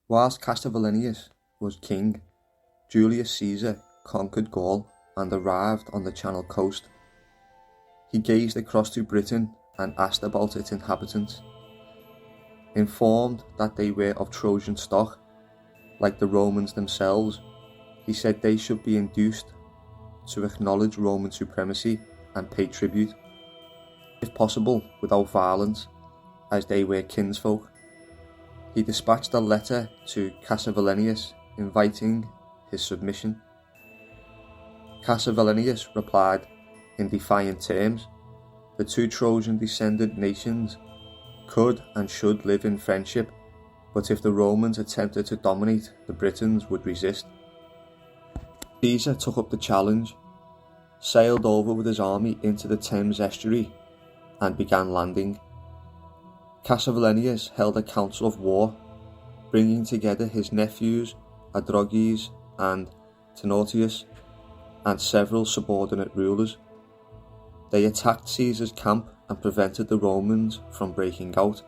Whilst Cassivellaunus was king, Julius Caesar conquered Gaul and arrived on the Channel coast. He gazed across to Britain and asked about its inhabitants. Informed that they were of Trojan stock, like the Romans themselves, he said they should be induced to acknowledge Roman supremacy and pay tribute, if possible without violence, as they were kinsfolk. He dispatched a letter to Cassivellaunus inviting his submission. Cassivellaunus replied in defiant terms: the two Trojan-descended nations could and should live in friendship, but if the Romans attempted to dominate, the Britons would resist. Caesar took up the challenge, sailed over with his army into the Thames estuary, and began landing. Cassivellaunus held a council of war, bringing together his nephews Adroges and Tenotius, and several subordinate rulers. They attacked Caesar's camp and prevented the Romans from breaking out.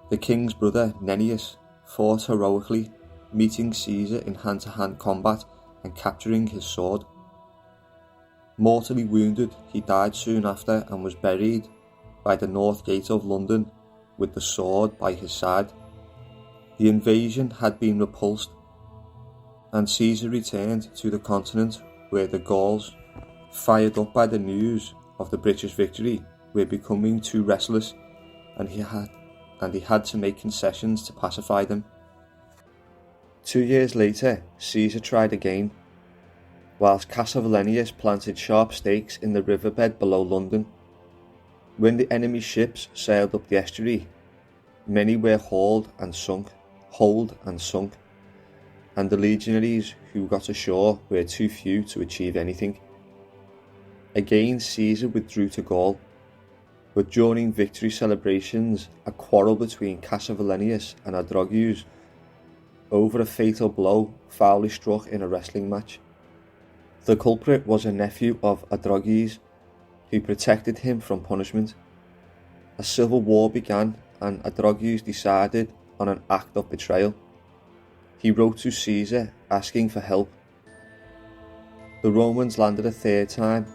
The king's brother Nennius fought heroically, meeting Caesar in hand-to-hand combat and capturing his sword. Mortally wounded, he died soon after and was buried by the north gate of London with the sword by his side. The invasion had been repulsed, and Caesar returned to the continent, where the Gauls, fired up by the news of the British victory, were becoming too restless, and he had to make concessions to pacify them. 2 years later, Caesar tried again, whilst Cassivellaunus planted sharp stakes in the riverbed below London. When the enemy's ships sailed up the estuary, many were holed and sunk, and the legionaries who got ashore were too few to achieve anything. Again Caesar withdrew to Gaul, but during victory celebrations a quarrel between Cassivellaunus and Adroges over a fatal blow foully struck in a wrestling match. The culprit was a nephew of Adroges, who protected him from punishment. A civil war began, and Adroges decided on an act of betrayal. He wrote to Caesar asking for help. The Romans landed a third time.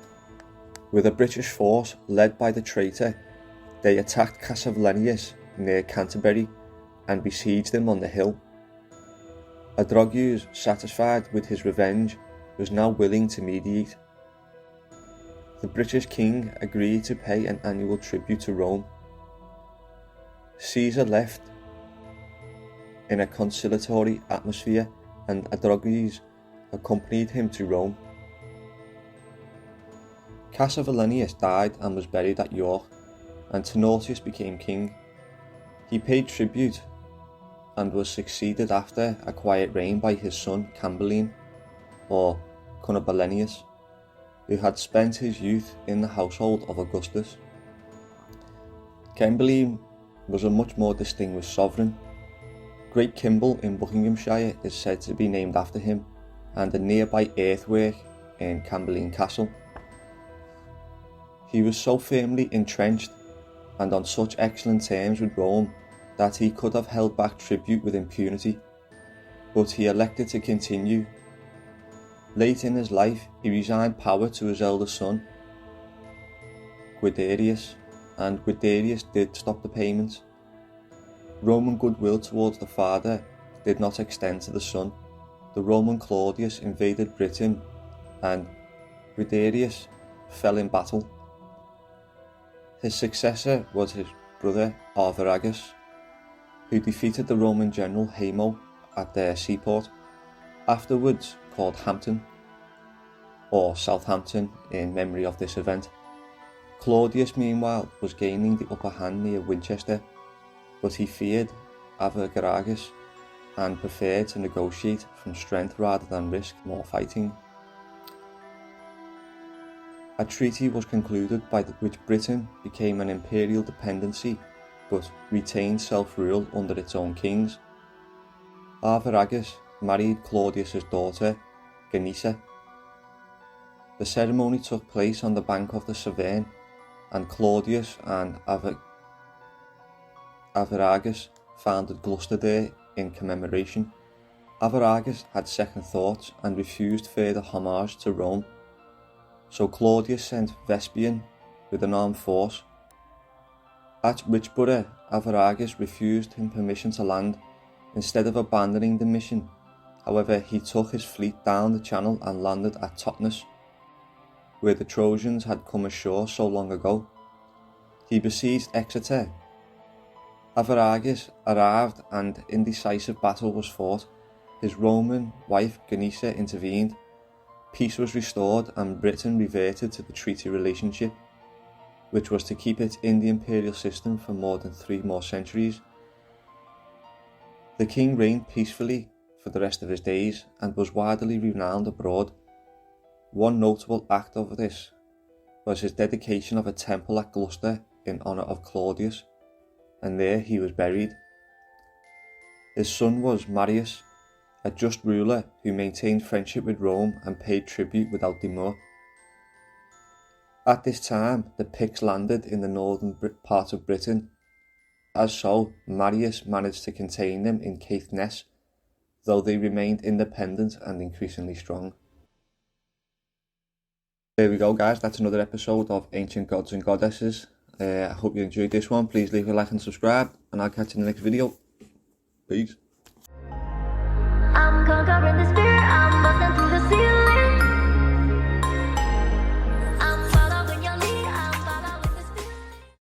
With a British force led by the traitor, they attacked Cassivellaunus near Canterbury and besieged him on the hill. Adroges, satisfied with his revenge, was now willing to mediate. The British king agreed to pay an annual tribute to Rome. Caesar left in a conciliatory atmosphere, and Adroges accompanied him to Rome. Cassivellaunus died and was buried at York, and Tenotius became king. He paid tribute and was succeeded after a quiet reign by his son Cambelline, or Cunobelennius, who had spent his youth in the household of Augustus. Cambelline was a much more distinguished sovereign. Great Kimble in Buckinghamshire is said to be named after him, and a nearby earthwork in Cambelline Castle. He was so firmly entrenched and on such excellent terms with Rome that he could have held back tribute with impunity, but he elected to continue. Late in his life, he resigned power to his eldest son, Guiderius, and Guiderius did stop the payments. Roman goodwill towards the father did not extend to the son. The Roman Claudius invaded Britain, and Guiderius fell in battle. His successor was his brother Arviragus, who defeated the Roman general Hamo at their seaport, afterwards called Hampton, or Southampton in memory of this event. Claudius meanwhile was gaining the upper hand near Winchester, but he feared Arviragus and preferred to negotiate from strength rather than risk more fighting. A treaty was concluded by which Britain became an imperial dependency but retained self-rule under its own kings. Arviragus married Claudius's daughter, Genisa. The ceremony took place on the bank of the Severn, and Claudius and Arviragus founded Gloucester there in commemoration. Avaragus had second thoughts and refused further homage to Rome, so Claudius sent Vespasian with an armed force. At Richborough, Avaragus refused him permission to land. Instead of abandoning the mission, however, he took his fleet down the channel and landed at Totnes, where the Trojans had come ashore so long ago. He besieged Exeter. Avaragus arrived and indecisive battle was fought. His Roman wife Ganisa intervened. Peace was restored and Britain reverted to the treaty relationship, which was to keep it in the imperial system for more than 3 more centuries. The king reigned peacefully for the rest of his days and was widely renowned abroad. One notable act of this was his dedication of a temple at Gloucester in honour of Claudius, and there he was buried. His son was Marius, a just ruler who maintained friendship with Rome and paid tribute without demur. At this time, the Picts landed in the northern part of Britain. As so, Marius managed to contain them in Caithness, though they remained independent and increasingly strong. There we go, guys, that's another episode of Ancient Gods and Goddesses. I hope you enjoyed this one. Please leave a like and subscribe, and I'll catch you in the next video. Peace. I'm conquering this